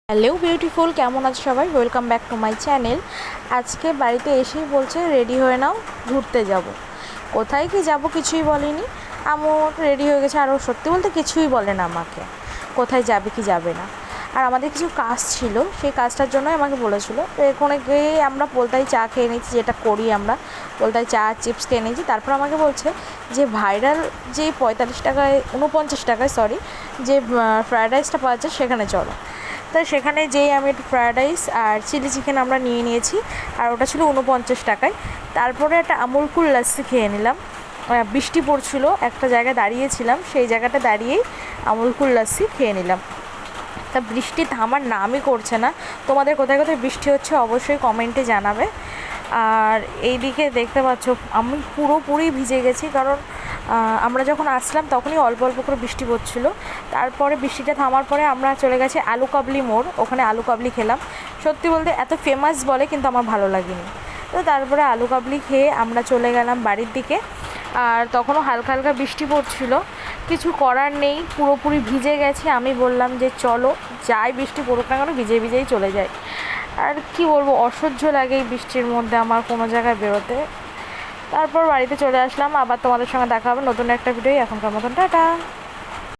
Hello beautiful, কেমন আছো সবাই? Welcome back to my channel. আজকে বাড়িতে এসেই বলছে রেডি হয়ে নাও, ঘুরতে যাব। কোথায় কি যাব কিছুই বলেনি। আমিও রেডি হয়ে গেছে, আরও সত্যি বলতে কিছুই বলে না আমাকে কোথায় যাবে কি যাবে না। আর আমাদের কিছু কাজ ছিল, সেই কাজটার জন্যই আমাকে বলেছিল। তো এখানে গিয়ে আমরা পোলতায় চা খেয়ে নিয়েছি, যেটা করি আমরা পোলতায় চা চিপস খেয়ে নিয়েছি। তারপর আমাকে বলছে যে ভাইরাল যে 49 টাকায় যে ফ্রায়েড রাইসটা পাওয়া যায় সেখানে চলো। তো সেখানে যেই আমি একটু ফ্রায়েড রাইস আর চিলি চিকেন আমরা নিয়েছি, আর ওটা ছিল 49 টাকায়। তারপরে একটা আমুল কুল লাস্সি খেয়ে নিলাম। বৃষ্টি পড়ছিল, একটা জায়গায় দাঁড়িয়েছিলাম, সেই জায়গাটা দাঁড়িয়েই আমুল কুল লাস্সি খেয়ে নিলাম। তা বৃষ্টি থামার নামই করছে না। তোমাদের কোথায় কোথায় বৃষ্টি হচ্ছে অবশ্যই কমেন্টে জানাবে। আর এইদিকে দেখতে পাচ্ছ আমি পুরোপুরি ভিজে গেছি, কারণ আমরা যখন আসলাম তখনই অল্প অল্প করে বৃষ্টি পড়ছিল। তারপরে বৃষ্টিটা থামার পরে আমরা চলে গেছি আলু কাবলি মোড়, ওখানে আলু কাবলি খেলাম। সত্যি বলতে এত ফেমাস বলে, কিন্তু আমার ভালো লাগেনি। তো তারপরে আলু কাবলি খেয়ে আমরা চলে গেলাম বাড়ির দিকে। আর তখনও হালকা হালকা বৃষ্টি পড়ছিল, কিছু করার নেই, পুরোপুরি ভিজে গেছি। আমি বললাম যে চলো যাই বৃষ্টি পড়ুক না কেন, ভিজেই চলে যাই। আর কি বলবো, অসহ্য লাগে এই বৃষ্টির মধ্যে আমার কোনো জায়গায় বেরোতে। তারপর বাড়িতে চলে আসলাম, আবার তোমাদের সঙ্গে দেখা হবে নতুন একটা ভিডিও। এখনকার মতন টাটা।